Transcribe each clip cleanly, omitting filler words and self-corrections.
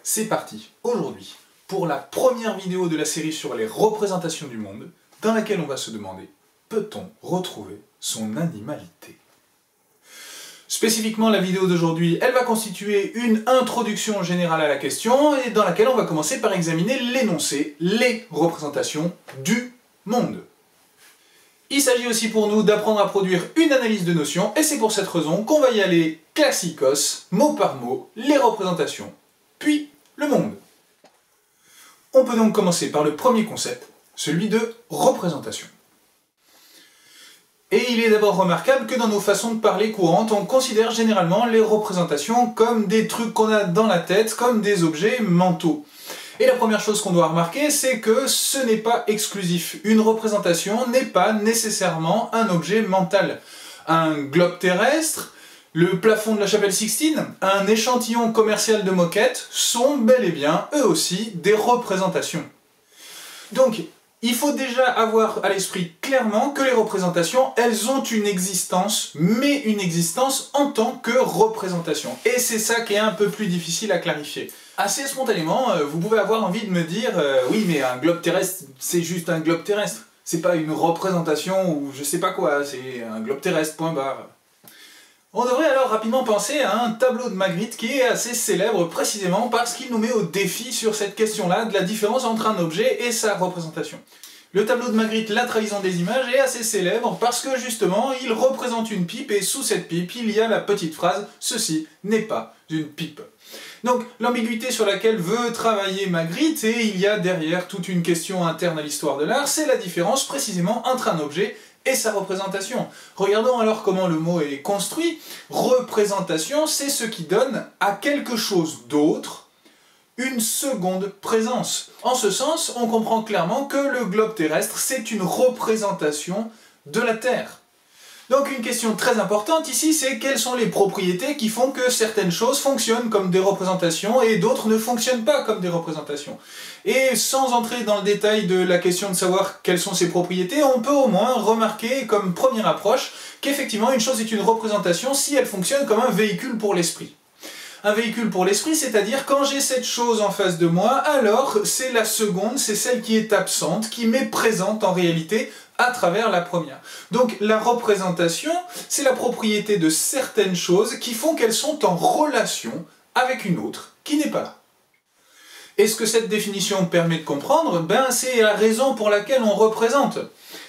C'est parti, aujourd'hui, pour la première vidéo de la série sur les représentations du monde, dans laquelle on va se demander, peut-on retrouver son animalité? Spécifiquement, la vidéo d'aujourd'hui, elle va constituer une introduction générale à la question, et dans laquelle on va commencer par examiner l'énoncé, les représentations du monde. Il s'agit aussi pour nous d'apprendre à produire une analyse de notions, et c'est pour cette raison qu'on va y aller classicos, mot par mot, les représentations, puis le monde. On peut donc commencer par le premier concept, celui de représentation. Et il est d'abord remarquable que dans nos façons de parler courantes, on considère généralement les représentations comme des trucs qu'on a dans la tête, comme des objets mentaux. Et la première chose qu'on doit remarquer, c'est que ce n'est pas exclusif. Une représentation n'est pas nécessairement un objet mental. Un globe terrestre, le plafond de la chapelle Sixtine, un échantillon commercial de moquettes sont bel et bien, eux aussi, des représentations. Donc, il faut déjà avoir à l'esprit clairement que les représentations, elles ont une existence, mais une existence en tant que représentation. Et c'est ça qui est un peu plus difficile à clarifier. Assez spontanément, vous pouvez avoir envie de me dire oui, mais un globe terrestre, c'est juste un globe terrestre. C'est pas une représentation ou je sais pas quoi, c'est un globe terrestre, point barre. On devrait alors rapidement penser à un tableau de Magritte qui est assez célèbre précisément parce qu'il nous met au défi sur cette question-là de la différence entre un objet et sa représentation. Le tableau de Magritte, la trahison des images, est assez célèbre parce que justement, il représente une pipe et sous cette pipe, il y a la petite phrase « Ceci n'est pas une pipe ». Donc l'ambiguïté sur laquelle veut travailler Magritte, et il y a derrière toute une question interne à l'histoire de l'art, c'est la différence précisément entre un objet et sa représentation. Regardons alors comment le mot est construit. Représentation, c'est ce qui donne à quelque chose d'autre une seconde présence. En ce sens, on comprend clairement que le globe terrestre, c'est une représentation de la Terre. Donc une question très importante ici, c'est quelles sont les propriétés qui font que certaines choses fonctionnent comme des représentations et d'autres ne fonctionnent pas comme des représentations. Et sans entrer dans le détail de la question de savoir quelles sont ces propriétés, on peut au moins remarquer comme première approche qu'effectivement une chose est une représentation si elle fonctionne comme un véhicule pour l'esprit. Un véhicule pour l'esprit, c'est-à-dire quand j'ai cette chose en face de moi, alors c'est la seconde, c'est celle qui est absente, qui m'est présente en réalité à travers la première. Donc la représentation, c'est la propriété de certaines choses qui font qu'elles sont en relation avec une autre qui n'est pas là. Et ce que cette définition permet de comprendre, ben c'est la raison pour laquelle on représente.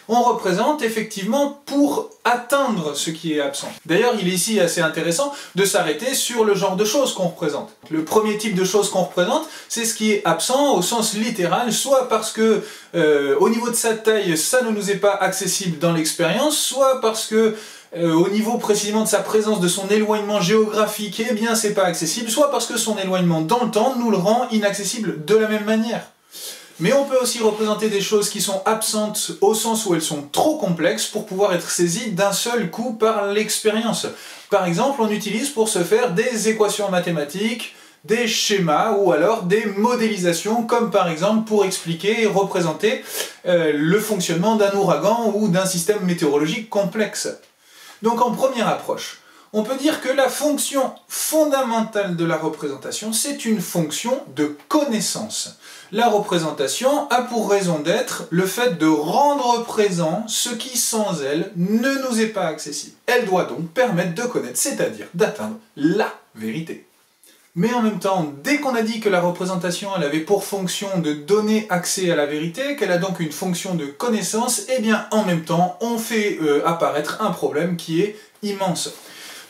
On représente effectivement pour atteindre ce qui est absent. D'ailleurs, il est ici assez intéressant de s'arrêter sur le genre de choses qu'on représente. Le premier type de choses qu'on représente, c'est ce qui est absent au sens littéral, soit parce que au niveau de sa taille, ça ne nous est pas accessible dans l'expérience, soit parce que au niveau précisément de sa présence, de son éloignement géographique, eh bien c'est pas accessible, soit parce que son éloignement dans le temps nous le rend inaccessible de la même manière. Mais on peut aussi représenter des choses qui sont absentes au sens où elles sont trop complexes pour pouvoir être saisies d'un seul coup par l'expérience. Par exemple, on utilise pour ce faire des équations mathématiques, des schémas ou alors des modélisations, comme par exemple pour expliquer et représenter le fonctionnement d'un ouragan ou d'un système météorologique complexe. Donc en première approche, on peut dire que la fonction fondamentale de la représentation, c'est une fonction de connaissance. La représentation a pour raison d'être le fait de rendre présent ce qui sans elle ne nous est pas accessible. Elle doit donc permettre de connaître, c'est-à-dire d'atteindre la vérité. Mais en même temps, dès qu'on a dit que la représentation elle avait pour fonction de donner accès à la vérité, qu'elle a donc une fonction de connaissance, eh bien en même temps, on fait apparaître un problème qui est immense.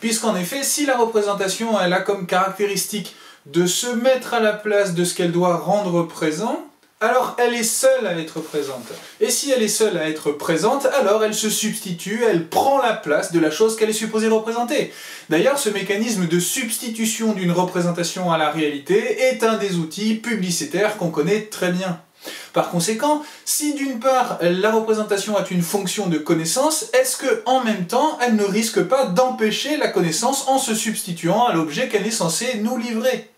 Puisqu'en effet, si la représentation elle a comme caractéristique de se mettre à la place de ce qu'elle doit rendre présent, alors elle est seule à être présente. Et si elle est seule à être présente, alors elle se substitue, elle prend la place de la chose qu'elle est supposée représenter. D'ailleurs, ce mécanisme de substitution d'une représentation à la réalité est un des outils publicitaires qu'on connaît très bien. Par conséquent, si d'une part la représentation a une fonction de connaissance, est-ce que en même temps elle ne risque pas d'empêcher la connaissance en se substituant à l'objet qu'elle est censée nous livrer ?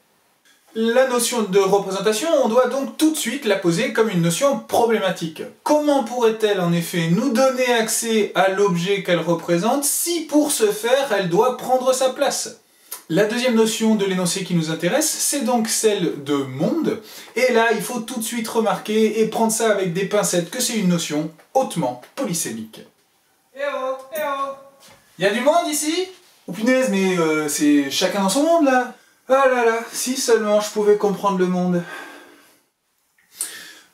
La notion de représentation, on doit donc tout de suite la poser comme une notion problématique. Comment pourrait-elle en effet nous donner accès à l'objet qu'elle représente si pour ce faire elle doit prendre sa place ? La deuxième notion de l'énoncé qui nous intéresse, c'est donc celle de monde, et là il faut tout de suite remarquer et prendre ça avec des pincettes que c'est une notion hautement polysémique. Eh oh, eh oh! Y a du monde ici? Oh punaise, mais c'est chacun dans son monde là! Ah là là, si seulement je pouvais comprendre le monde.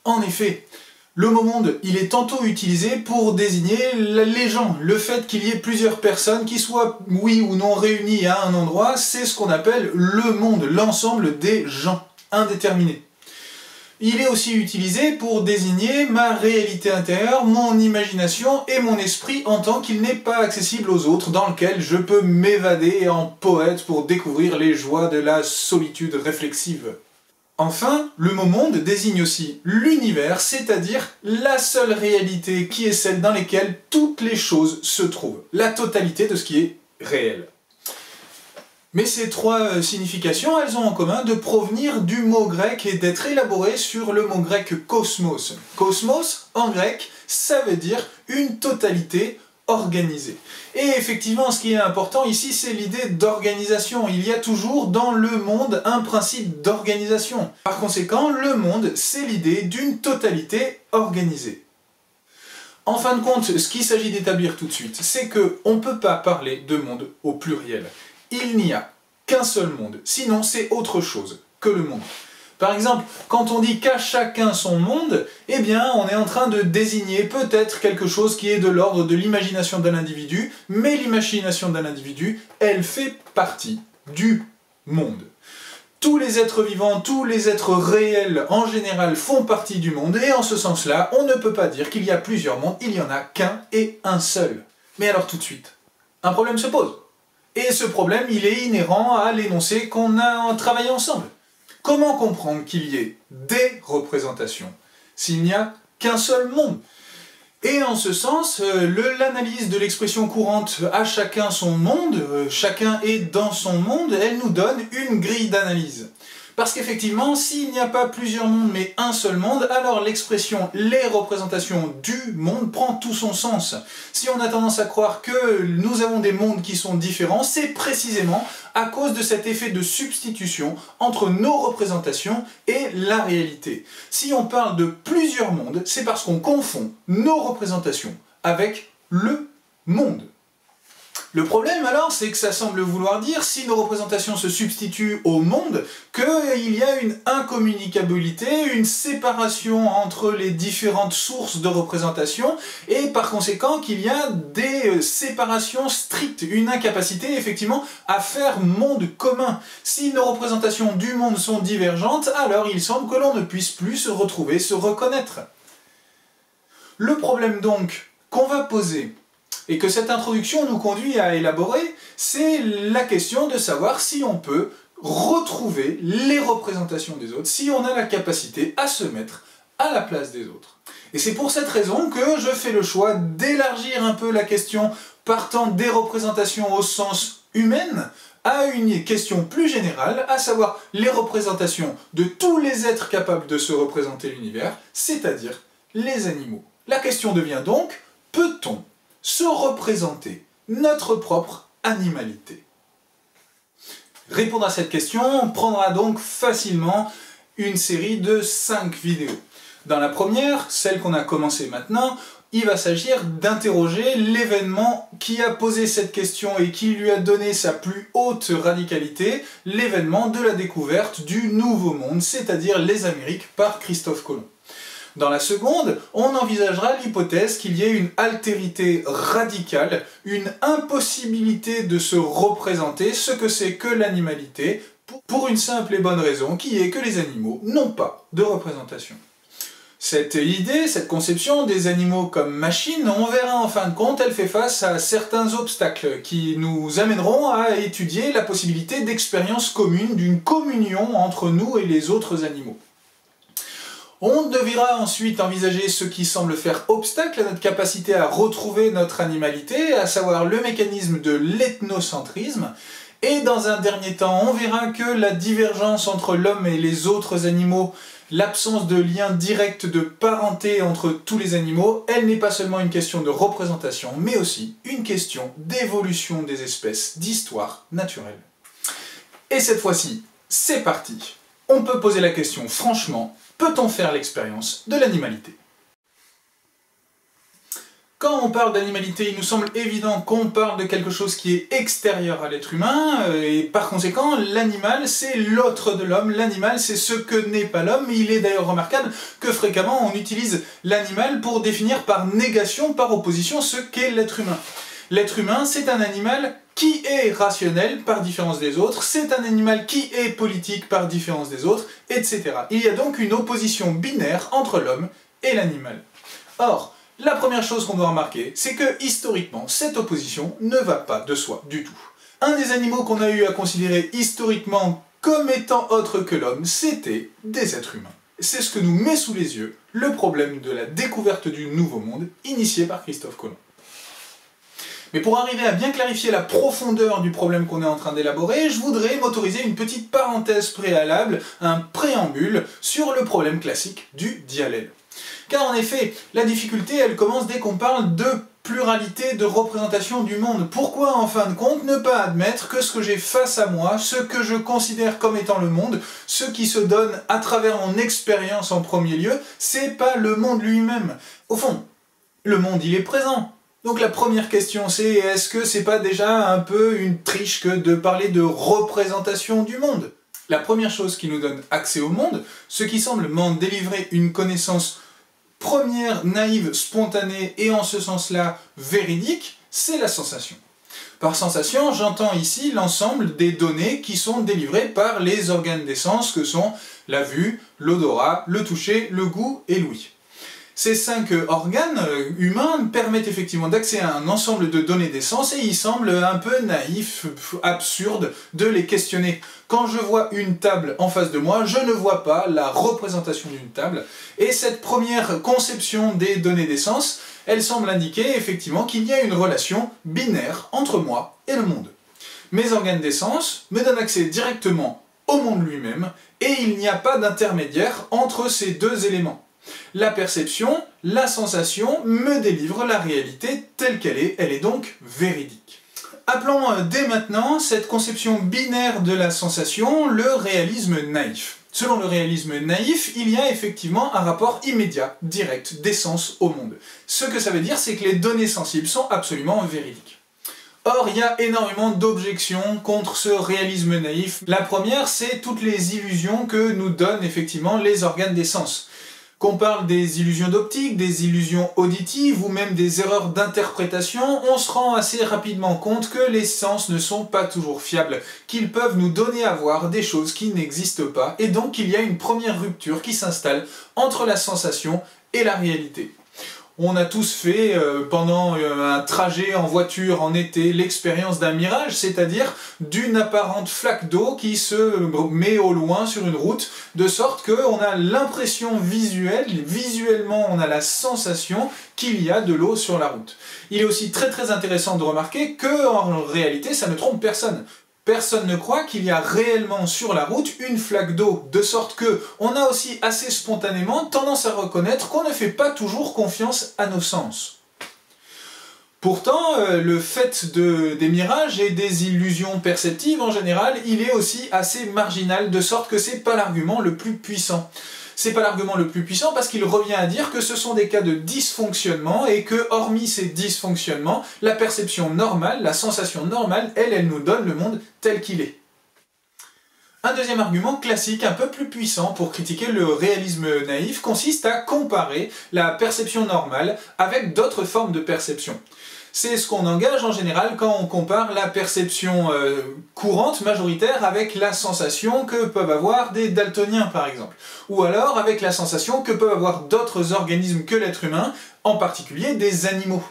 En effet, le mot monde, il est tantôt utilisé pour désigner les gens. Le fait qu'il y ait plusieurs personnes qui soient, oui ou non, réunies à un endroit, c'est ce qu'on appelle le monde, l'ensemble des gens, indéterminés. Il est aussi utilisé pour désigner ma réalité intérieure, mon imagination et mon esprit en tant qu'il n'est pas accessible aux autres, dans lequel je peux m'évader en poète pour découvrir les joies de la solitude réflexive. Enfin, le mot monde désigne aussi l'univers, c'est-à-dire la seule réalité qui est celle dans laquelle toutes les choses se trouvent, la totalité de ce qui est réel. Mais ces trois significations, elles ont en commun de provenir du mot grec et d'être élaborées sur le mot grec kosmos. Kosmos, en grec, ça veut dire une totalité organisée. Et effectivement, ce qui est important ici, c'est l'idée d'organisation. Il y a toujours dans le monde un principe d'organisation. Par conséquent, le monde, c'est l'idée d'une totalité organisée. En fin de compte, ce qu'il s'agit d'établir tout de suite, c'est qu'on ne peut pas parler de monde au pluriel. Il n'y a qu'un seul monde, sinon c'est autre chose que le monde. Par exemple, quand on dit qu'à chacun son monde, eh bien on est en train de désigner peut-être quelque chose qui est de l'ordre de l'imagination d'un individu, mais l'imagination d'un individu, elle fait partie du monde. Tous les êtres vivants, tous les êtres réels en général font partie du monde, et en ce sens-là, on ne peut pas dire qu'il y a plusieurs mondes, il n'y en a qu'un et un seul. Mais alors tout de suite, un problème se pose. Et ce problème, il est inhérent à l'énoncé qu'on a travaillé ensemble. Comment comprendre qu'il y ait des représentations s'il n'y a qu'un seul monde? Et en ce sens, l'analyse de l'expression courante « à chacun son monde »,« chacun est dans son monde », elle nous donne une grille d'analyse. Parce qu'effectivement, s'il n'y a pas plusieurs mondes mais un seul monde, alors l'expression « les représentations du monde » prend tout son sens. Si on a tendance à croire que nous avons des mondes qui sont différents, c'est précisément à cause de cet effet de substitution entre nos représentations et la réalité. Si on parle de plusieurs mondes, c'est parce qu'on confond nos représentations avec le monde. Le problème alors, c'est que ça semble vouloir dire, si nos représentations se substituent au monde, qu'il y a une incommunicabilité, une séparation entre les différentes sources de représentation, et par conséquent qu'il y a des séparations strictes, une incapacité effectivement à faire monde commun. Si nos représentations du monde sont divergentes, alors il semble que l'on ne puisse plus se retrouver, se reconnaître. Le problème donc qu'on va poser, et que cette introduction nous conduit à élaborer, c'est la question de savoir si on peut retrouver les représentations des autres, si on a la capacité à se mettre à la place des autres. Et c'est pour cette raison que je fais le choix d'élargir un peu la question partant des représentations au sens humaine à une question plus générale, à savoir les représentations de tous les êtres capables de se représenter l'univers, c'est-à-dire les animaux. La question devient donc, peut-on se représenter notre propre animalité? Répondre à cette question prendra donc facilement une série de 5 vidéos. Dans la première, celle qu'on a commencé maintenant, il va s'agir d'interroger l'événement qui a posé cette question et qui lui a donné sa plus haute radicalité, l'événement de la découverte du Nouveau Monde, c'est-à-dire les Amériques par Christophe Colomb. Dans la seconde, on envisagera l'hypothèse qu'il y ait une altérité radicale, une impossibilité de se représenter ce que c'est que l'animalité, pour une simple et bonne raison, qui est que les animaux n'ont pas de représentation. Cette idée, cette conception des animaux comme machines, on verra en fin de compte, elle fait face à certains obstacles qui nous amèneront à étudier la possibilité d'expériences communes, d'une communion entre nous et les autres animaux. On devra ensuite envisager ce qui semble faire obstacle à notre capacité à retrouver notre animalité, à savoir le mécanisme de l'ethnocentrisme, et dans un dernier temps, on verra que la divergence entre l'homme et les autres animaux, l'absence de lien direct de parenté entre tous les animaux, elle n'est pas seulement une question de représentation, mais aussi une question d'évolution des espèces, d'histoire naturelle. Et cette fois-ci, c'est parti. On peut poser la question franchement, peut-on faire l'expérience de l'animalité ? Quand on parle d'animalité, il nous semble évident qu'on parle de quelque chose qui est extérieur à l'être humain, et par conséquent, l'animal c'est l'autre de l'homme, l'animal c'est ce que n'est pas l'homme. Il est d'ailleurs remarquable que fréquemment on utilise l'animal pour définir par négation, par opposition, ce qu'est l'être humain. L'être humain c'est un animal qui est rationnel par différence des autres, c'est un animal qui est politique par différence des autres, etc. Il y a donc une opposition binaire entre l'homme et l'animal. Or, la première chose qu'on doit remarquer, c'est que, historiquement, cette opposition ne va pas de soi du tout. Un des animaux qu'on a eu à considérer historiquement comme étant autre que l'homme, c'était des êtres humains. C'est ce que nous met sous les yeux le problème de la découverte du Nouveau Monde, initié par Christophe Colomb. Mais pour arriver à bien clarifier la profondeur du problème qu'on est en train d'élaborer, je voudrais m'autoriser une petite parenthèse préalable, un préambule, sur le problème classique du diallèle. Car en effet, la difficulté, elle commence dès qu'on parle de pluralité de représentation du monde. Pourquoi, en fin de compte, ne pas admettre que ce que j'ai face à moi, ce que je considère comme étant le monde, ce qui se donne à travers mon expérience en premier lieu, c'est pas le monde lui-même. Au fond, le monde, il est présent. Donc la première question c'est, est-ce que c'est pas déjà un peu une triche que de parler de représentation du monde ? La première chose qui nous donne accès au monde, ce qui semble m'en délivrer une connaissance première, naïve, spontanée et en ce sens-là véridique, c'est la sensation. Par sensation, j'entends ici l'ensemble des données qui sont délivrées par les organes des sens que sont la vue, l'odorat, le toucher, le goût et l'ouïe. Ces 5 organes humains permettent effectivement d'accéder à un ensemble de données des sens et il semble un peu naïf, absurde de les questionner. Quand je vois une table en face de moi, je ne vois pas la représentation d'une table et cette première conception des données des sens, elle semble indiquer effectivement qu'il y a une relation binaire entre moi et le monde. Mes organes des sens me donnent accès directement au monde lui-même et il n'y a pas d'intermédiaire entre ces deux éléments. La perception, la sensation me délivre la réalité telle qu'elle est, elle est donc véridique. Appelons dès maintenant cette conception binaire de la sensation le réalisme naïf. Selon le réalisme naïf, il y a effectivement un rapport immédiat, direct, des sens au monde. Ce que ça veut dire, c'est que les données sensibles sont absolument véridiques. Or, il y a énormément d'objections contre ce réalisme naïf. La première, c'est toutes les illusions que nous donnent effectivement les organes des sens. Qu'on parle des illusions d'optique, des illusions auditives ou même des erreurs d'interprétation, on se rend assez rapidement compte que les sens ne sont pas toujours fiables, qu'ils peuvent nous donner à voir des choses qui n'existent pas, et donc il y a une première rupture qui s'installe entre la sensation et la réalité. On a tous fait, pendant un trajet en voiture en été, l'expérience d'un mirage, c'est-à-dire d'une apparente flaque d'eau qui se met au loin sur une route, de sorte qu'on a l'impression visuelle, visuellement on a la sensation qu'il y a de l'eau sur la route. Il est aussi très intéressant de remarquer qu'en réalité ça ne trompe personne. Personne ne croit qu'il y a réellement sur la route une flaque d'eau, de sorte que on a aussi assez spontanément tendance à reconnaître qu'on ne fait pas toujours confiance à nos sens. Pourtant, le fait des mirages et des illusions perceptives en général, il est aussi assez marginal, de sorte que c'est pas l'argument le plus puissant. C'est pas l'argument le plus puissant parce qu'il revient à dire que ce sont des cas de dysfonctionnement et que, hormis ces dysfonctionnements, la perception normale, la sensation normale, elle nous donne le monde tel qu'il est. Un deuxième argument classique, un peu plus puissant pour critiquer le réalisme naïf, consiste à comparer la perception normale avec d'autres formes de perception. C'est ce qu'on engage en général quand on compare la perception courante, majoritaire, avec la sensation que peuvent avoir des daltoniens par exemple. Ou alors avec la sensation que peuvent avoir d'autres organismes que l'être humain, en particulier des animaux.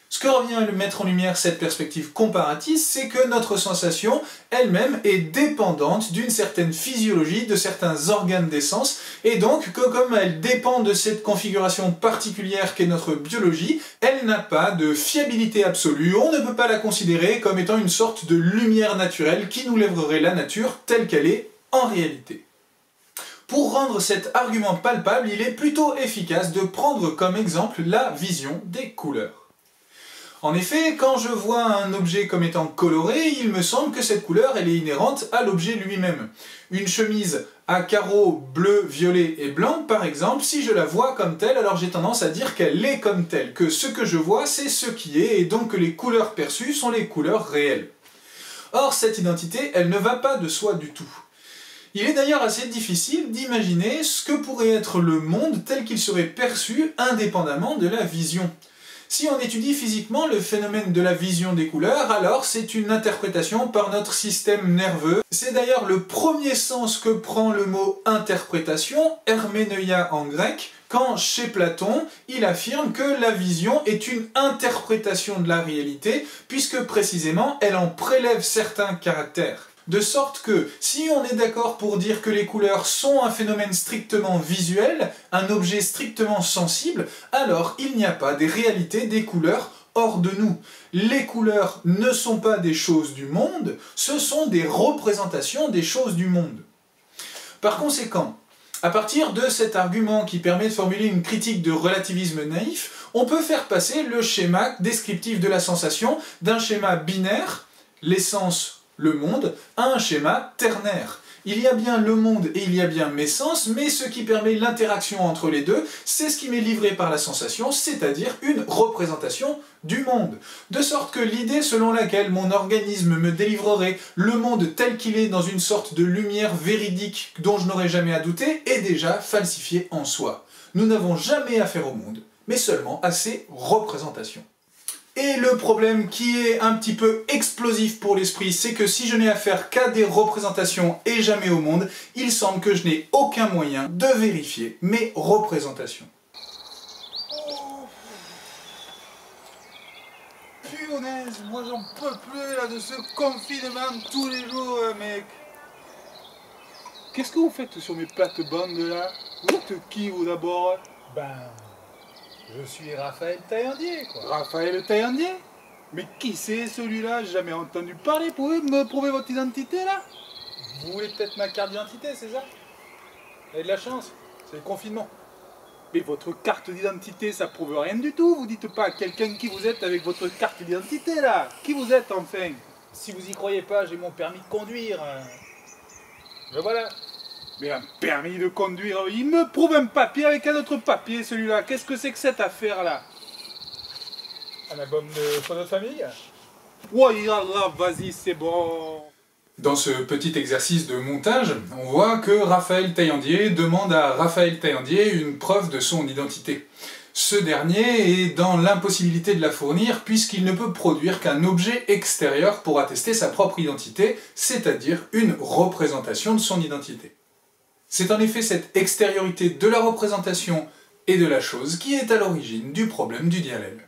Ce que revient à mettre en lumière cette perspective comparative, c'est que notre sensation elle-même est dépendante d'une certaine physiologie, de certains organes des sens, et donc que comme elle dépend de cette configuration particulière qu'est notre biologie, elle n'a pas de fiabilité absolue, on ne peut pas la considérer comme étant une sorte de lumière naturelle qui nous livrerait la nature telle qu'elle est en réalité. Pour rendre cet argument palpable, il est plutôt efficace de prendre comme exemple la vision des couleurs. En effet, quand je vois un objet comme étant coloré, il me semble que cette couleur elle est inhérente à l'objet lui-même. Une chemise à carreaux bleu, violet et blanc, par exemple, si je la vois comme telle, alors j'ai tendance à dire qu'elle est comme telle, que ce que je vois c'est ce qui est, et donc que les couleurs perçues sont les couleurs réelles. Or, cette identité, elle ne va pas de soi du tout. Il est d'ailleurs assez difficile d'imaginer ce que pourrait être le monde tel qu'il serait perçu indépendamment de la vision. Si on étudie physiquement le phénomène de la vision des couleurs, alors c'est une interprétation par notre système nerveux. C'est d'ailleurs le premier sens que prend le mot interprétation, herméneia en grec, quand chez Platon, il affirme que la vision est une interprétation de la réalité, puisque précisément elle en prélève certains caractères. De sorte que, si on est d'accord pour dire que les couleurs sont un phénomène strictement visuel, un objet strictement sensible, alors il n'y a pas des réalités des couleurs hors de nous. Les couleurs ne sont pas des choses du monde, ce sont des représentations des choses du monde. Par conséquent, à partir de cet argument qui permet de formuler une critique de relativisme naïf, on peut faire passer le schéma descriptif de la sensation d'un schéma binaire, l'essence, le monde, à un schéma ternaire. Il y a bien le monde et il y a bien mes sens, mais ce qui permet l'interaction entre les deux, c'est ce qui m'est livré par la sensation, c'est-à-dire une représentation du monde. De sorte que l'idée selon laquelle mon organisme me délivrerait le monde tel qu'il est dans une sorte de lumière véridique dont je n'aurais jamais à douter, est déjà falsifiée en soi. Nous n'avons jamais affaire au monde, mais seulement à ses représentations. Et le problème qui est un petit peu explosif pour l'esprit, c'est que si je n'ai affaire qu'à des représentations et jamais au monde, il semble que je n'ai aucun moyen de vérifier mes représentations. Punaise, moi j'en peux plus là de ce confinement tous les jours, mec. Qu'est-ce que vous faites sur mes plates-bandes là? Vous êtes qui vous d'abord? Ben, je suis Raphaël Taillandier, quoi. Raphaël Taillandier? Mais qui c'est celui-là? J'ai jamais entendu parler. Pouvez-vous me prouver votre identité là? Vous voulez peut-être ma carte d'identité, c'est ça? Vous avez de la chance, c'est le confinement. Mais votre carte d'identité, ça prouve rien du tout. Vous dites pas à quelqu'un qui vous êtes avec votre carte d'identité là. Qui vous êtes enfin? Si vous y croyez pas, j'ai mon permis de conduire. Le voilà. Mais un permis de conduire, il me prouve un papier avec un autre papier celui-là. Qu'est-ce que c'est que cette affaire là? Un album de photos de famille? Ouais, là, vas-y, c'est bon. Dans ce petit exercice de montage, on voit que Raphaël Taillandier demande à Raphaël Taillandier une preuve de son identité. Ce dernier est dans l'impossibilité de la fournir puisqu'il ne peut produire qu'un objet extérieur pour attester sa propre identité, c'est-à-dire une représentation de son identité. C'est en effet cette extériorité de la représentation et de la chose qui est à l'origine du problème du diallèle.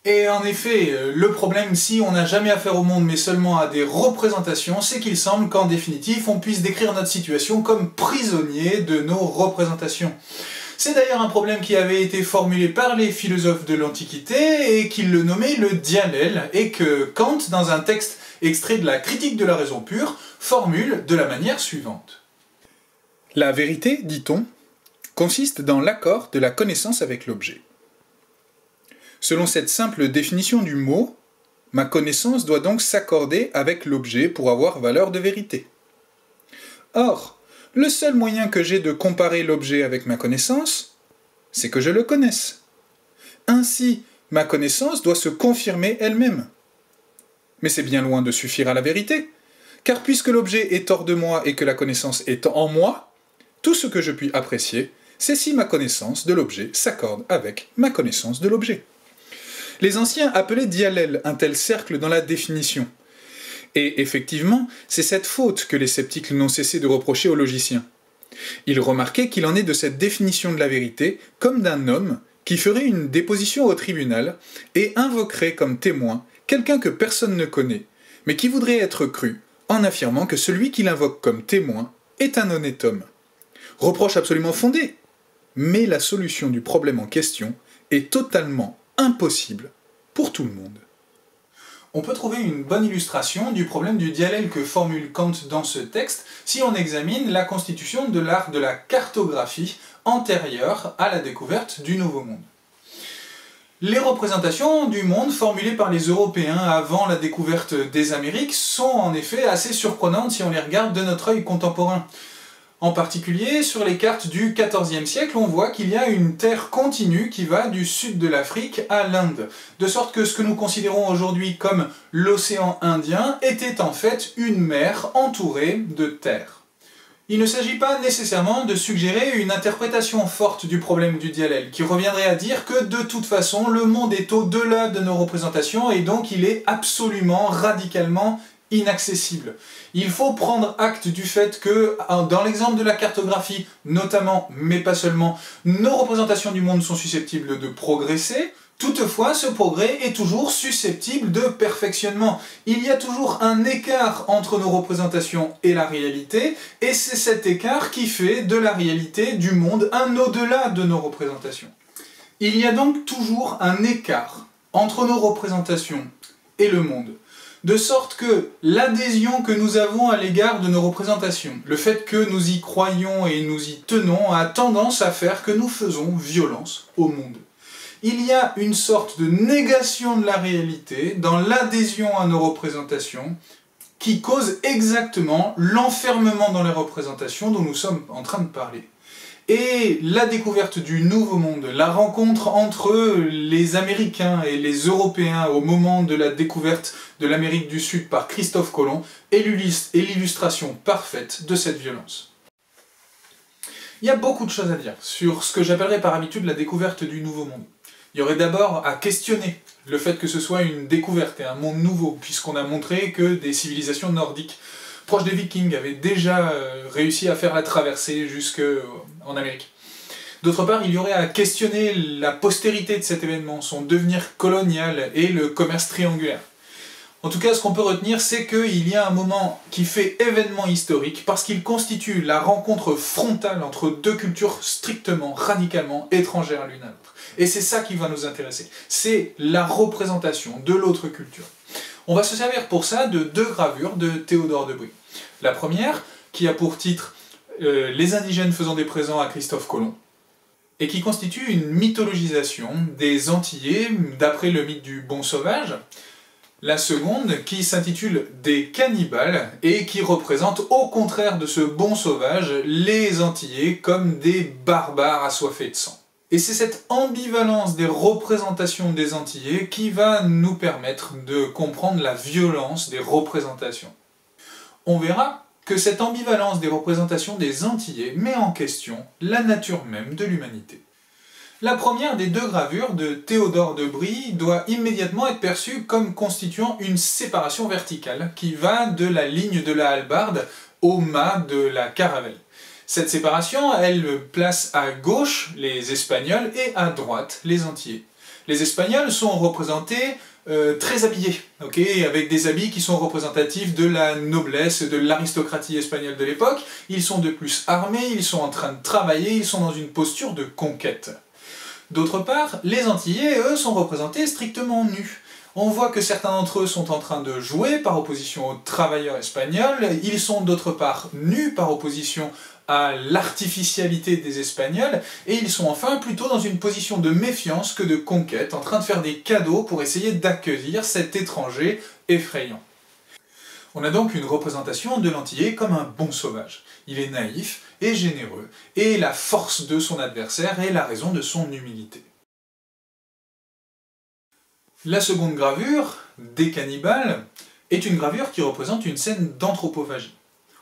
Et en effet, le problème, si on n'a jamais affaire au monde mais seulement à des représentations, c'est qu'il semble qu'en définitive, on puisse décrire notre situation comme prisonnier de nos représentations. C'est d'ailleurs un problème qui avait été formulé par les philosophes de l'Antiquité et qu'ils le nommaient le diallèle, et que Kant, dans un texte extrait de la Critique de la raison pure, formule de la manière suivante. La vérité, dit-on, consiste dans l'accord de la connaissance avec l'objet. Selon cette simple définition du mot, ma connaissance doit donc s'accorder avec l'objet pour avoir valeur de vérité. Or, le seul moyen que j'ai de comparer l'objet avec ma connaissance, c'est que je le connaisse. Ainsi, ma connaissance doit se confirmer elle-même. Mais c'est bien loin de suffire à la vérité, car puisque l'objet est hors de moi et que la connaissance est en moi, tout ce que je puis apprécier, c'est si ma connaissance de l'objet s'accorde avec ma connaissance de l'objet. Les anciens appelaient diallèle un tel cercle dans la définition. Et effectivement, c'est cette faute que les sceptiques n'ont cessé de reprocher aux logiciens. Ils remarquaient qu'il en est de cette définition de la vérité comme d'un homme qui ferait une déposition au tribunal et invoquerait comme témoin quelqu'un que personne ne connaît, mais qui voudrait être cru en affirmant que celui qu'il invoque comme témoin est un honnête homme. Reproche absolument fondé, mais la solution du problème en question est totalement impossible pour tout le monde. On peut trouver une bonne illustration du problème du diallèle que formule Kant dans ce texte si on examine la constitution de l'art de la cartographie antérieure à la découverte du Nouveau Monde. Les représentations du monde formulées par les Européens avant la découverte des Amériques sont en effet assez surprenantes si on les regarde de notre œil contemporain. En particulier, sur les cartes du XIVe siècle, on voit qu'il y a une terre continue qui va du sud de l'Afrique à l'Inde. De sorte que ce que nous considérons aujourd'hui comme l'océan Indien était en fait une mer entourée de terre. Il ne s'agit pas nécessairement de suggérer une interprétation forte du problème du diallèle, qui reviendrait à dire que de toute façon, le monde est au-delà de nos représentations et donc il est absolument, radicalement inaccessible. Il faut prendre acte du fait que, dans l'exemple de la cartographie, notamment, mais pas seulement, nos représentations du monde sont susceptibles de progresser. Toutefois, ce progrès est toujours susceptible de perfectionnement. Il y a toujours un écart entre nos représentations et la réalité, et c'est cet écart qui fait de la réalité du monde un au-delà de nos représentations. Il y a donc toujours un écart entre nos représentations et le monde. De sorte que l'adhésion que nous avons à l'égard de nos représentations, le fait que nous y croyons et nous y tenons, a tendance à faire que nous faisons violence au monde. Il y a une sorte de négation de la réalité dans l'adhésion à nos représentations qui cause exactement l'enfermement dans les représentations dont nous sommes en train de parler. Et la découverte du Nouveau Monde, la rencontre entre les Américains et les Européens au moment de la découverte de l'Amérique du Sud par Christophe Colomb est l'illustration parfaite de cette violence. Il y a beaucoup de choses à dire sur ce que j'appellerais par habitude la découverte du Nouveau Monde. Il y aurait d'abord à questionner le fait que ce soit une découverte et un monde nouveau, puisqu'on a montré que des civilisations nordiques proches des Vikings avaient déjà réussi à faire la traversée jusqu'en Amérique. D'autre part, il y aurait à questionner la postérité de cet événement, son devenir colonial et le commerce triangulaire. En tout cas, ce qu'on peut retenir, c'est qu'il y a un moment qui fait événement historique parce qu'il constitue la rencontre frontale entre deux cultures strictement, radicalement étrangères l'une à l'autre. Et c'est ça qui va nous intéresser. C'est la représentation de l'autre culture. On va se servir pour ça de deux gravures de Théodore de Brie. La première, qui a pour titre « Les indigènes faisant des présents à Christophe Colomb », et qui constitue une mythologisation des Antillais d'après le mythe du bon sauvage. La seconde, qui s'intitule « Des cannibales » et qui représente, au contraire de ce bon sauvage, les Antillais comme des barbares assoiffés de sang. Et c'est cette ambivalence des représentations des Antillais qui va nous permettre de comprendre la violence des représentations. On verra que cette ambivalence des représentations des Antillais met en question la nature même de l'humanité. La première des deux gravures de Théodore de Brie doit immédiatement être perçue comme constituant une séparation verticale qui va de la ligne de la hallebarde au mât de la caravelle. Cette séparation, elle place à gauche les Espagnols et à droite les Antillais. Les Espagnols sont représentés très habillés, avec des habits qui sont représentatifs de la noblesse, de l'aristocratie espagnole de l'époque. Ils sont de plus armés, ils sont en train de travailler, ils sont dans une posture de conquête. D'autre part, les Antillais, eux, sont représentés strictement nus. On voit que certains d'entre eux sont en train de jouer par opposition aux travailleurs espagnols, ils sont d'autre part nus par opposition à l'artificialité des Espagnols, et ils sont enfin plutôt dans une position de méfiance que de conquête, en train de faire des cadeaux pour essayer d'accueillir cet étranger effrayant. On a donc une représentation de l'Antillais comme un bon sauvage. Il est naïf et généreux, et la force de son adversaire est la raison de son humilité. La seconde gravure, des cannibales, est une gravure qui représente une scène d'anthropophagie.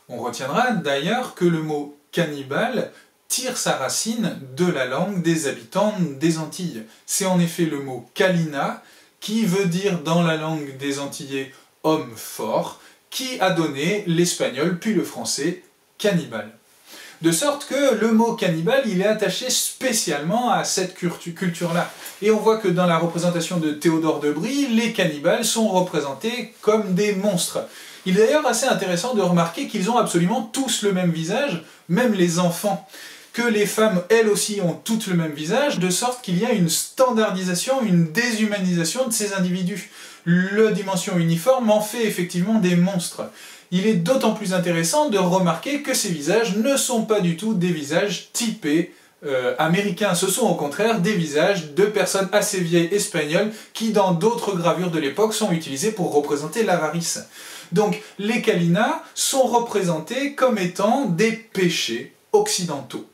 On retiendra d'ailleurs que le mot cannibale tire sa racine de la langue des habitants des Antilles. C'est en effet le mot kalina, qui veut dire dans la langue des Antillais « homme fort », qui a donné l'espagnol puis le français « cannibale ». De sorte que le mot cannibale, il est attaché spécialement à cette culture-là. Et on voit que dans la représentation de Théodore de Brie, les cannibales sont représentés comme des monstres. Il est d'ailleurs assez intéressant de remarquer qu'ils ont absolument tous le même visage, même les enfants, que les femmes, elles aussi, ont toutes le même visage, de sorte qu'il y a une standardisation, une déshumanisation de ces individus. La dimension uniforme en fait effectivement des monstres. Il est d'autant plus intéressant de remarquer que ces visages ne sont pas du tout des visages typés américains, ce sont au contraire des visages de personnes assez vieilles espagnoles qui, dans d'autres gravures de l'époque, sont utilisées pour représenter l'avarice. Donc les Kalina sont représentés comme étant des péchés occidentaux.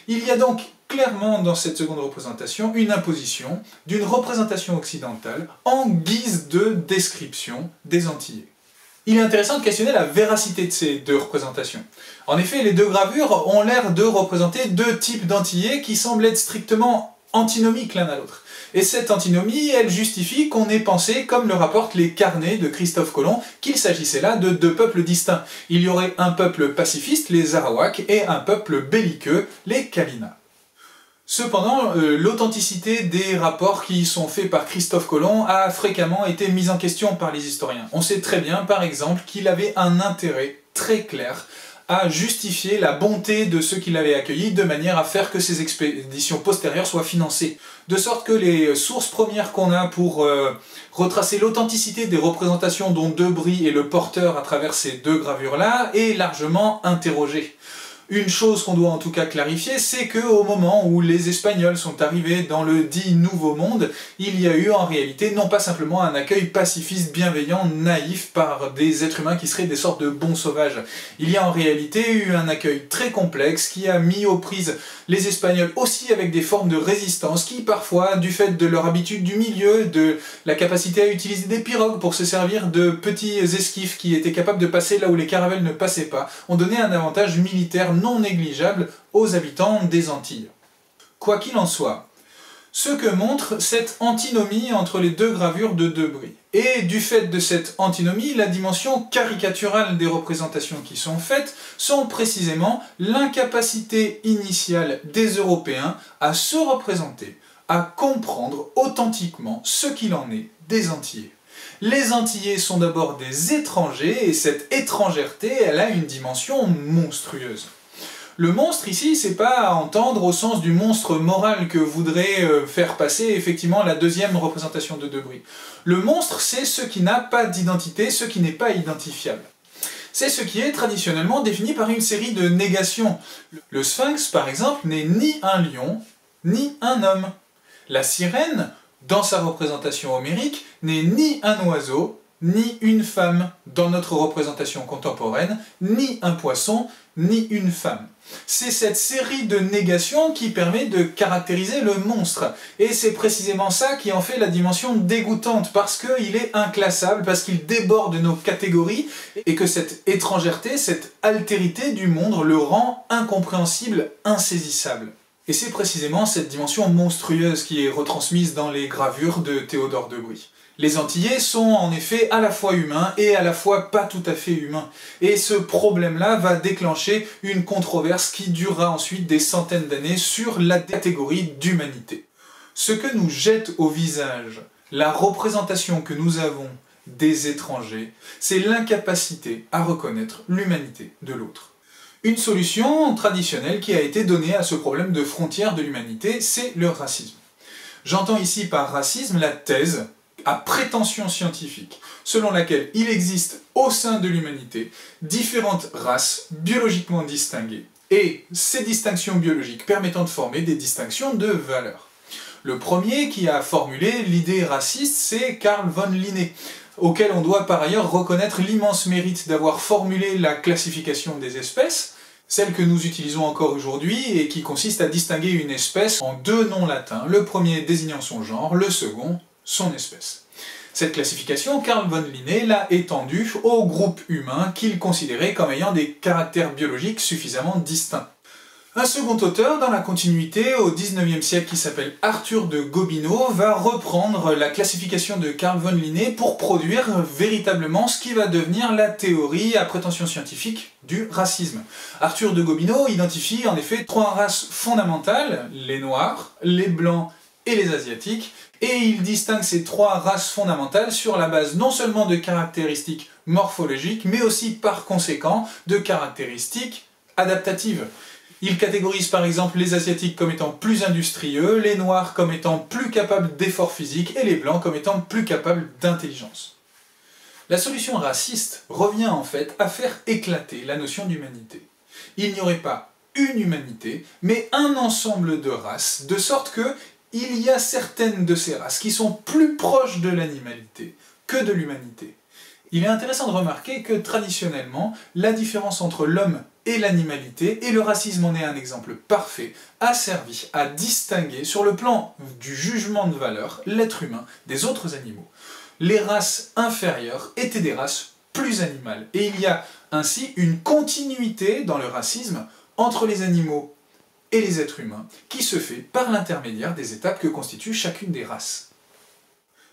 Il y a donc clairement dans cette seconde représentation une imposition d'une représentation occidentale en guise de description des Antillais. Il est intéressant de questionner la véracité de ces deux représentations. En effet, les deux gravures ont l'air de représenter deux types d'Antillais qui semblent être strictement antinomiques l'un à l'autre. Et cette antinomie, elle justifie qu'on ait pensé, comme le rapportent les carnets de Christophe Colomb, qu'il s'agissait là de deux peuples distincts. Il y aurait un peuple pacifiste, les Arawaks, et un peuple belliqueux, les Kalina. Cependant, l'authenticité des rapports qui sont faits par Christophe Colomb a fréquemment été mise en question par les historiens. On sait très bien, par exemple, qu'il avait un intérêt très clair à justifier la bonté de ceux qui l'avaient accueilli de manière à faire que ces expéditions postérieures soient financées. De sorte que les sources premières qu'on a pour retracer l'authenticité des représentations dont Debris est le porteur à travers ces deux gravures-là est largement interrogée. Une chose qu'on doit en tout cas clarifier, c'est qu'au moment où les Espagnols sont arrivés dans le dit Nouveau Monde, il y a eu en réalité non pas simplement un accueil pacifiste, bienveillant, naïf par des êtres humains qui seraient des sortes de bons sauvages. Il y a en réalité eu un accueil très complexe qui a mis aux prises les Espagnols aussi avec des formes de résistance qui parfois, du fait de leur habitude du milieu, de la capacité à utiliser des pirogues pour se servir de petits esquifs qui étaient capables de passer là où les caravelles ne passaient pas, ont donné un avantage militaire non négligeable aux habitants des Antilles. Quoi qu'il en soit, ce que montre cette antinomie entre les deux gravures de Debris. Et du fait de cette antinomie, la dimension caricaturale des représentations qui sont faites sont précisément l'incapacité initiale des Européens à se représenter, à comprendre authentiquement ce qu'il en est des Antillais. Les Antillais sont d'abord des étrangers, et cette étrangèreté, elle a une dimension monstrueuse. Le monstre ici, c'est pas à entendre au sens du monstre moral que voudrait faire passer effectivement la deuxième représentation de Debris. Le monstre, c'est ce qui n'a pas d'identité, ce qui n'est pas identifiable. C'est ce qui est traditionnellement défini par une série de négations. Le sphinx, par exemple, n'est ni un lion, ni un homme. La sirène, dans sa représentation homérique, n'est ni un oiseau, ni une femme dans notre représentation contemporaine, ni un poisson, ni une femme. C'est cette série de négations qui permet de caractériser le monstre. Et c'est précisément ça qui en fait la dimension dégoûtante, parce qu'il est inclassable, parce qu'il déborde nos catégories, et que cette étrangèreté, cette altérité du monde le rend incompréhensible, insaisissable. Et c'est précisément cette dimension monstrueuse qui est retransmise dans les gravures de Théodore Debris. Les Antillais sont en effet à la fois humains et à la fois pas tout à fait humains. Et ce problème-là va déclencher une controverse qui durera ensuite des centaines d'années sur la catégorie d'humanité. Ce que nous jette au visage la représentation que nous avons des étrangers, c'est l'incapacité à reconnaître l'humanité de l'autre. Une solution traditionnelle qui a été donnée à ce problème de frontière de l'humanité, c'est le racisme. J'entends ici par racisme la thèse à prétention scientifique, selon laquelle il existe au sein de l'humanité différentes races biologiquement distinguées, et ces distinctions biologiques permettant de former des distinctions de valeur. Le premier qui a formulé l'idée raciste, c'est Carl von Linné, auquel on doit par ailleurs reconnaître l'immense mérite d'avoir formulé la classification des espèces, celle que nous utilisons encore aujourd'hui et qui consiste à distinguer une espèce en deux noms latins, le premier désignant son genre, le second son espèce. Cette classification, Carl von Linné l'a étendue au groupe humain qu'il considérait comme ayant des caractères biologiques suffisamment distincts. Un second auteur dans la continuité au XIXe siècle qui s'appelle Arthur de Gobineau va reprendre la classification de Carl von Linné pour produire véritablement ce qui va devenir la théorie à prétention scientifique du racisme. Arthur de Gobineau identifie en effet trois races fondamentales, les noirs, les blancs et les asiatiques, et il distingue ces trois races fondamentales sur la base non seulement de caractéristiques morphologiques, mais aussi par conséquent de caractéristiques adaptatives. Il catégorise par exemple les asiatiques comme étant plus industrieux, les noirs comme étant plus capables d'efforts physiques et les blancs comme étant plus capables d'intelligence. La solution raciste revient en fait à faire éclater la notion d'humanité. Il n'y aurait pas une humanité, mais un ensemble de races, de sorte que il y a certaines de ces races qui sont plus proches de l'animalité que de l'humanité. Il est intéressant de remarquer que traditionnellement, la différence entre l'homme et l'animalité, et le racisme en est un exemple parfait, a servi à distinguer sur le plan du jugement de valeur l'être humain des autres animaux. Les races inférieures étaient des races plus animales, et il y a ainsi une continuité dans le racisme entre les animaux et les êtres humains, qui se fait par l'intermédiaire des étapes que constitue chacune des races.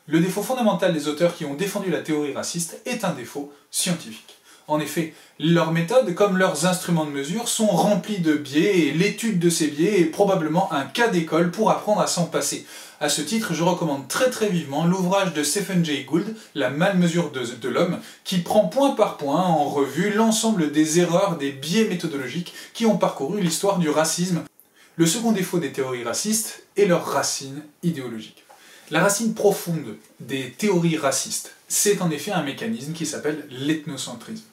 Le défaut fondamental des auteurs qui ont défendu la théorie raciste est un défaut scientifique. En effet, leurs méthodes, comme leurs instruments de mesure, sont remplis de biais, et l'étude de ces biais est probablement un cas d'école pour apprendre à s'en passer. À ce titre, je recommande très vivement l'ouvrage de Stephen Jay Gould, La malmesure de l'homme, qui prend point par point en revue l'ensemble des erreurs, des biais méthodologiques qui ont parcouru l'histoire du racisme. Le second défaut des théories racistes est leur racine idéologique. La racine profonde des théories racistes, c'est en effet un mécanisme qui s'appelle l'ethnocentrisme.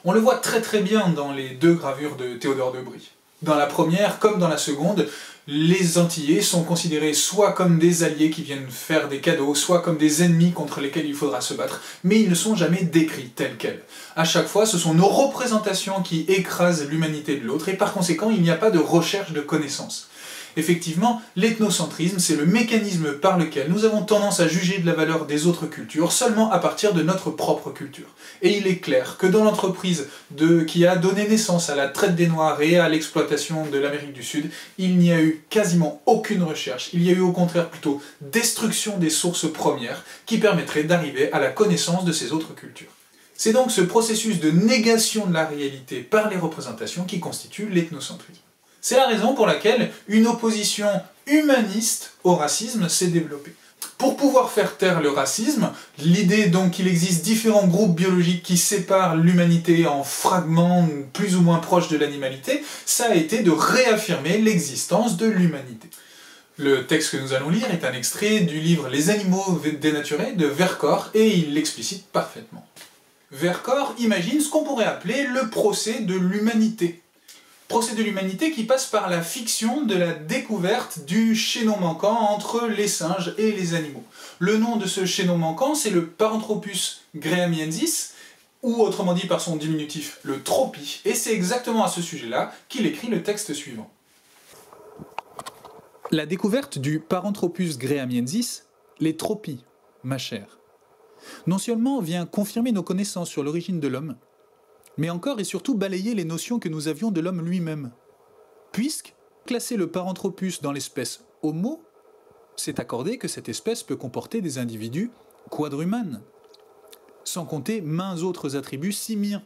On le voit très bien dans les deux gravures de Théodore de Bry. Dans la première, comme dans la seconde, les Antillais sont considérés soit comme des alliés qui viennent faire des cadeaux, soit comme des ennemis contre lesquels il faudra se battre, mais ils ne sont jamais décrits tels quels. À chaque fois, ce sont nos représentations qui écrasent l'humanité de l'autre, et par conséquent, il n'y a pas de recherche de connaissances. Effectivement, l'ethnocentrisme, c'est le mécanisme par lequel nous avons tendance à juger de la valeur des autres cultures seulement à partir de notre propre culture. Et il est clair que dans l'entreprise qui a donné naissance à la traite des Noirs et à l'exploitation de l'Amérique du Sud, il n'y a eu quasiment aucune recherche, il y a eu au contraire plutôt destruction des sources premières qui permettrait d'arriver à la connaissance de ces autres cultures. C'est donc ce processus de négation de la réalité par les représentations qui constitue l'ethnocentrisme. C'est la raison pour laquelle une opposition humaniste au racisme s'est développée. Pour pouvoir faire taire le racisme, l'idée donc qu'il existe différents groupes biologiques qui séparent l'humanité en fragments plus ou moins proches de l'animalité, ça a été de réaffirmer l'existence de l'humanité. Le texte que nous allons lire est un extrait du livre Les animaux dénaturés de Vercors, et il l'explicite parfaitement. Vercors imagine ce qu'on pourrait appeler le procès de l'humanité. Procès de l'humanité qui passe par la fiction de la découverte du chaînon manquant entre les singes et les animaux. Le nom de ce chaînon manquant, c'est le Paranthropus grahamiensis, ou autrement dit par son diminutif, le tropi, et c'est exactement à ce sujet-là qu'il écrit le texte suivant. La découverte du Paranthropus grahamiensis, les tropies, ma chère, non seulement vient confirmer nos connaissances sur l'origine de l'homme, mais encore et surtout balayer les notions que nous avions de l'homme lui-même. Puisque classer le Paranthropus dans l'espèce Homo, c'est accorder que cette espèce peut comporter des individus quadrumanes, sans compter maints autres attributs simiens.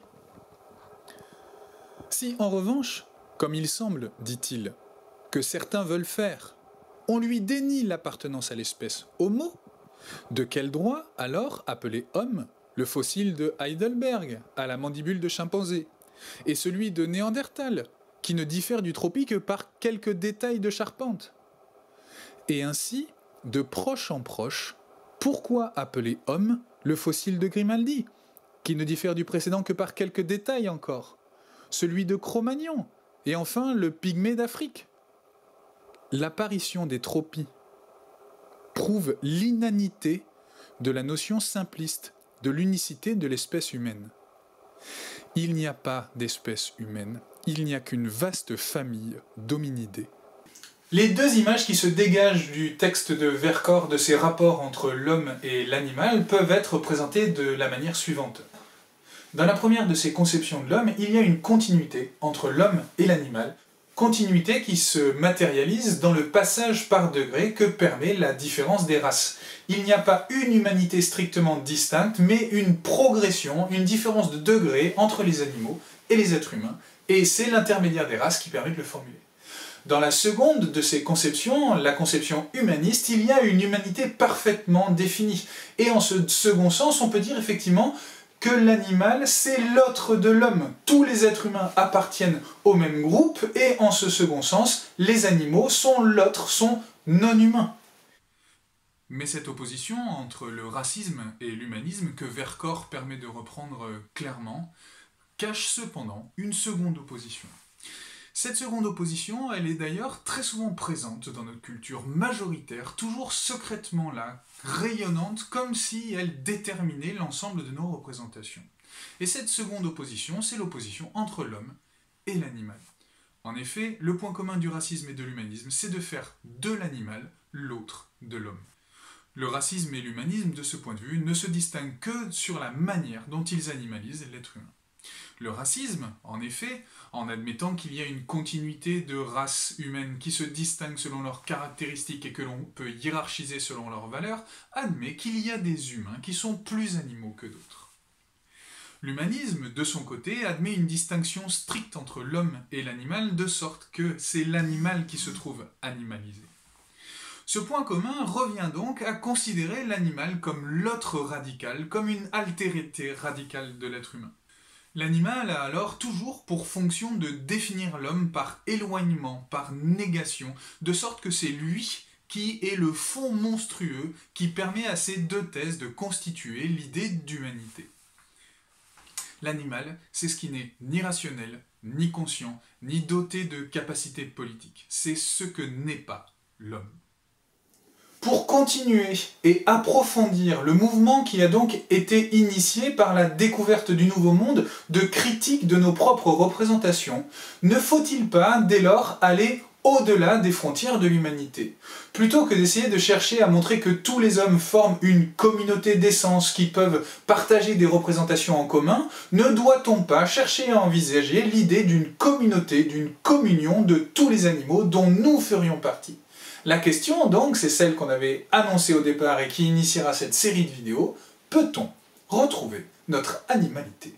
Si en revanche, comme il semble, dit-il, que certains veulent faire, on lui dénie l'appartenance à l'espèce Homo, de quel droit alors appeler homme le fossile de Heidelberg, à la mandibule de chimpanzé, et celui de Néandertal, qui ne diffère du tropi que par quelques détails de charpente. Et ainsi, de proche en proche, pourquoi appeler homme le fossile de Grimaldi, qui ne diffère du précédent que par quelques détails encore, celui de Cro-Magnon, et enfin le pygmée d'Afrique? L'apparition des tropies prouve l'inanité de la notion simpliste de l'unicité de l'espèce humaine. Il n'y a pas d'espèce humaine, il n'y a qu'une vaste famille d'hominidés. Les deux images qui se dégagent du texte de Vercors de ces rapports entre l'homme et l'animal peuvent être présentées de la manière suivante. Dans la première de ces conceptions de l'homme, il y a une continuité entre l'homme et l'animal, continuité qui se matérialise dans le passage par degrés que permet la différence des races. Il n'y a pas une humanité strictement distincte, mais une progression, une différence de degrés entre les animaux et les êtres humains, et c'est l'intermédiaire des races qui permet de le formuler. Dans la seconde de ces conceptions, la conception humaniste, il y a une humanité parfaitement définie. Et en ce second sens, on peut dire effectivement que l'animal, c'est l'autre de l'homme. Tous les êtres humains appartiennent au même groupe, et en ce second sens, les animaux sont l'autre, sont non-humains. Mais cette opposition entre le racisme et l'humanisme que Vercors permet de reprendre clairement, cache cependant une seconde opposition. Cette seconde opposition, elle est d'ailleurs très souvent présente dans notre culture majoritaire, toujours secrètement là, rayonnante, comme si elle déterminait l'ensemble de nos représentations. Et cette seconde opposition, c'est l'opposition entre l'homme et l'animal. En effet, le point commun du racisme et de l'humanisme, c'est de faire de l'animal l'autre de l'homme. Le racisme et l'humanisme, de ce point de vue, ne se distinguent que sur la manière dont ils animalisent l'être humain. Le racisme, en effet, en admettant qu'il y a une continuité de races humaines qui se distinguent selon leurs caractéristiques et que l'on peut hiérarchiser selon leurs valeurs, admet qu'il y a des humains qui sont plus animaux que d'autres. L'humanisme, de son côté, admet une distinction stricte entre l'homme et l'animal, de sorte que c'est l'animal qui se trouve animalisé. Ce point commun revient donc à considérer l'animal comme l'autre radical, comme une altérité radicale de l'être humain. L'animal a alors toujours pour fonction de définir l'homme par éloignement, par négation, de sorte que c'est lui qui est le fond monstrueux qui permet à ces deux thèses de constituer l'idée d'humanité. L'animal, c'est ce qui n'est ni rationnel, ni conscient, ni doté de capacités politiques. C'est ce que n'est pas l'homme. Pour continuer et approfondir le mouvement qui a donc été initié par la découverte du Nouveau Monde de critique de nos propres représentations, ne faut-il pas, dès lors, aller au-delà des frontières de l'humanité? Plutôt que d'essayer de chercher à montrer que tous les hommes forment une communauté d'essence qui peuvent partager des représentations en commun, ne doit-on pas chercher à envisager l'idée d'une communauté, d'une communion de tous les animaux dont nous ferions partie? La question, donc, c'est celle qu'on avait annoncée au départ et qui initiera cette série de vidéos. Peut-on retrouver notre animalité ?